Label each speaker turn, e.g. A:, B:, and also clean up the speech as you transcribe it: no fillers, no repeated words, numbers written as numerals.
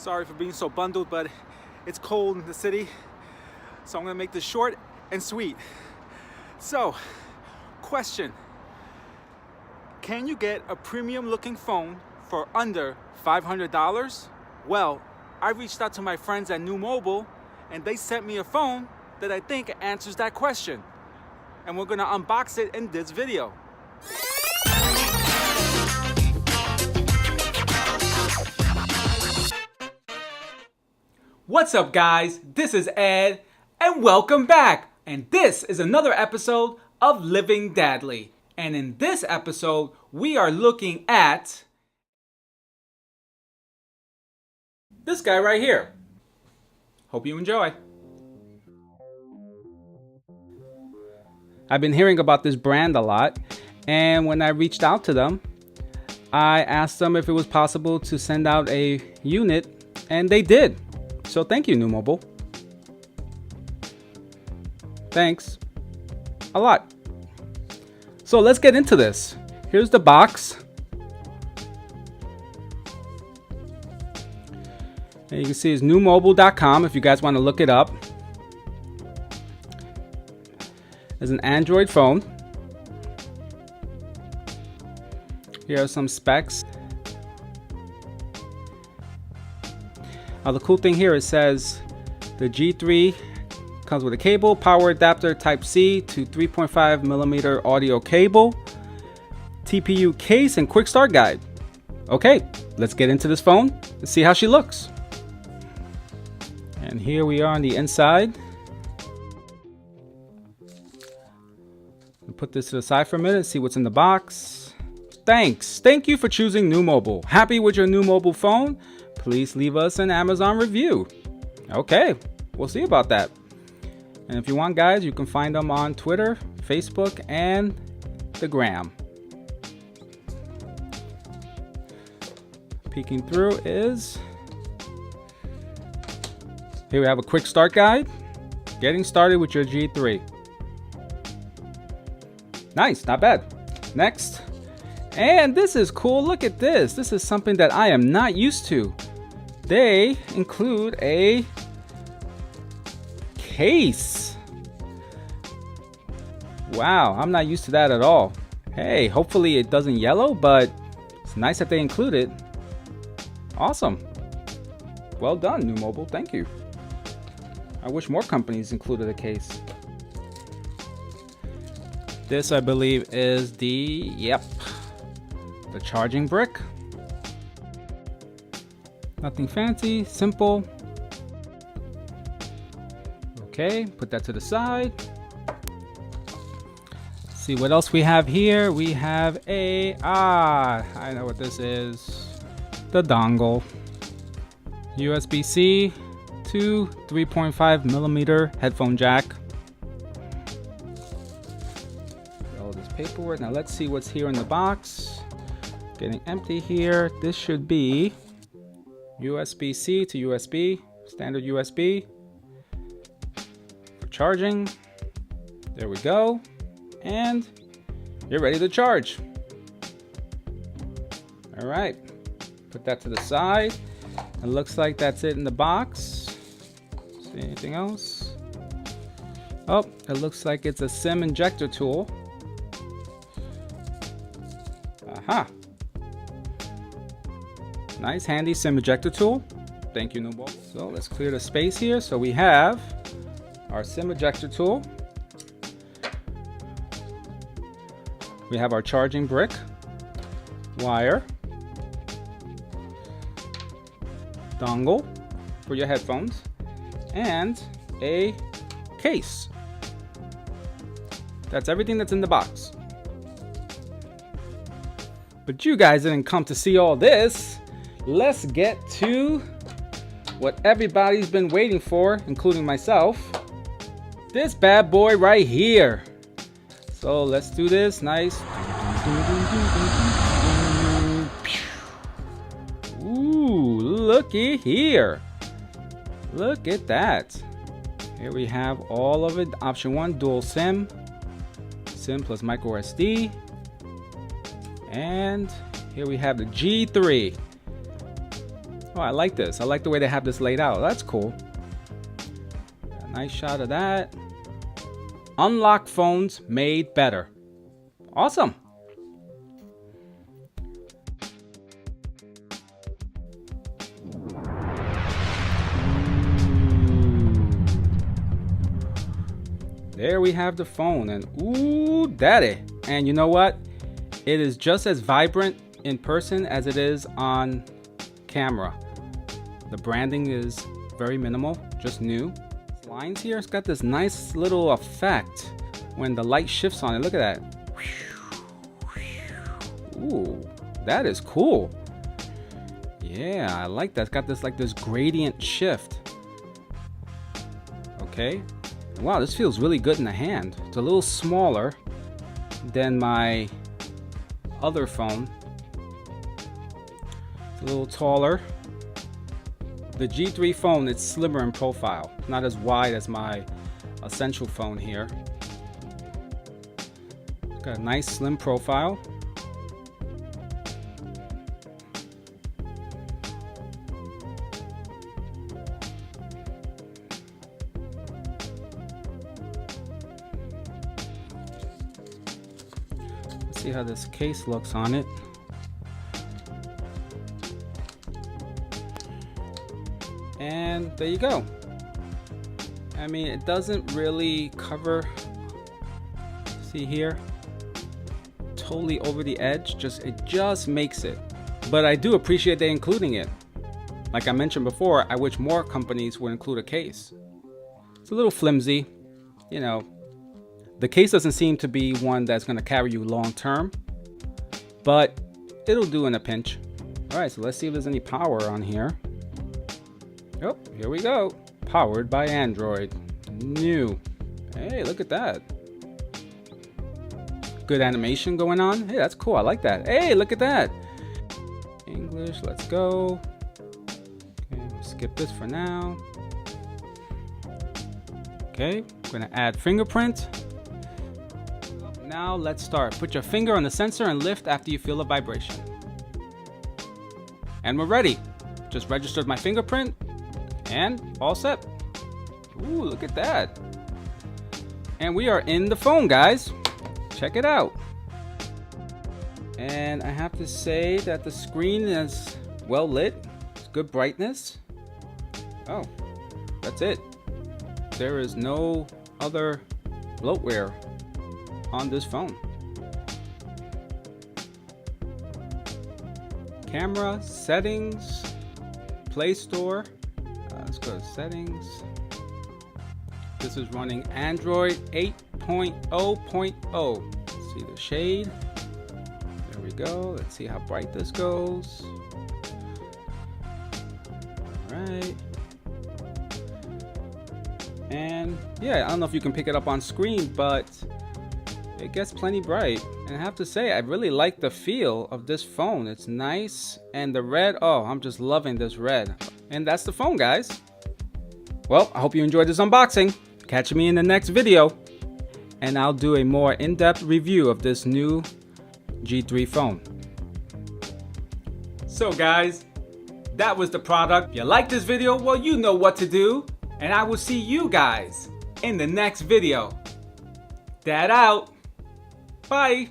A: Sorry for being so bundled, but it's cold in the city, so I'm gonna make this short and sweet. So, question. Can you get a premium looking phone for under $500? Well, I reached out to my friends at Nuu Mobile and they sent me a phone that I think answers that question. And we're gonna unbox it in this video. What's up, guys? This is Ed and welcome back. And this is another episode of Living Dadly. And in this episode, we are looking at this guy right here. Hope you enjoy. I've been hearing about this brand a lot, and when I reached out to them, I asked them if it was possible to send out a unit, and they did. So thank you, Nuu Mobile. Thanks a lot. So let's get into this. Here's the box. And you can see it's NuuMobile.com if you guys want to look it up. It's an Android phone. Here are some specs. Now the cool thing here, it says the G3 comes with a cable, power adapter Type-C to 3.5mm audio cable, TPU case, and quick start guide. Okay, let's get into this phone and see how she looks. And here we are on the inside. I'll put this to the side for a minute, see what's in the box. Thanks. Thank you for choosing Nuu Mobile. Happy with your Nuu Mobile phone? Please leave us an Amazon review. Okay, we'll see about that. And if you want, guys, you can find them on Twitter, Facebook, and the Gram. Peeking through is, here we have a quick start guide. Getting started with your G3. Nice, not bad. Next. And this is cool. Look at this. This is something that I am not used to. They include a case. Wow, I'm not used to that at all. Hey, hopefully it doesn't yellow, but it's nice that they include it. Awesome. Well done, Nuu Mobile. Thank you. I wish more companies included a case. This, I believe, is the charging brick. Nothing fancy, simple. Okay, put that to the side. See what else we have here. We have I know what this is. The dongle. USB-C to 3.5mm headphone jack. All this paperwork. Now let's see what's here in the box. Getting empty here. This should be USB-C to USB, standard USB for charging. There we go. And you're ready to charge. All right, put that to the side. It looks like that's it in the box. See anything else? Oh, it looks like it's a SIM injector tool. Aha. Nice, handy SIM ejector tool. Thank you, Nuu Mobile. So let's clear the space here. So we have our SIM ejector tool. We have our charging brick, wire, dongle for your headphones, and a case. That's everything that's in the box. But you guys didn't come to see all this. Let's get to what everybody's been waiting for, including myself. This bad boy right here. So let's do this. Nice. Ooh, looky here. Look at that. Here we have all of it. Option 1, dual SIM. SIM plus micro SD. And here we have the G3.
B: Oh, I like this. I like the way they have this laid out. That's cool. A nice shot of that. Unlock phones made better. Awesome. There we have the phone, and ooh, daddy. And you know what? It is just as vibrant in person as it is on camera. The branding is very minimal, just new. Lines here, it's got this nice little effect when the light shifts on it. Look at that. Ooh, that is cool. Yeah, I like that. It's got this gradient shift. Okay. Wow, this feels really good in the hand. It's a little smaller than my other phone. It's a little taller. The G3 phone, it's slimmer in profile, not as wide as my Essential phone here. It's got a nice slim profile. Let's see how this case looks on it. And there you go. I mean, it doesn't really cover, see here, totally over the edge, it just makes it. But I do appreciate they including it. Like I mentioned before, I wish more companies would include a case. It's a little flimsy, you know. The case doesn't seem to be one that's going to carry you long term, but it'll do in a pinch. All right, so let's see if there's any power on here. Oh, here we go. Powered by Android. New. Hey, look at that. Good animation going on. Hey, that's cool. I like that. Hey, look at that. English, let's go. Okay, we'll skip this for now. Okay, I'm gonna add fingerprint. Now let's start. Put your finger on the sensor and lift after you feel a vibration. And we're ready. Just registered my fingerprint and all set. Ooh, look at that. And we are in the phone, guys. Check it out. And I have to say that the screen is well lit. It's good brightness. Oh, that's it. There is no other bloatware on this phone. Camera, settings, Play Store. Let's go to settings. This is running Android 8.0.0. See the shade. There we go. Let's see how bright this goes. All right. And yeah, I don't know if you can pick it up on screen, but it gets plenty bright. And I have to say, I really like the feel of this phone. It's nice. And the red, oh, I'm just loving this red. And that's the phone, guys. Well, I hope you enjoyed this unboxing. Catch me in the next video, and I'll do a more in-depth review of this new G3 phone. So guys, that was the product. If you like this video, well, you know what to do. And I will see you guys in the next video. Dad out. Bye.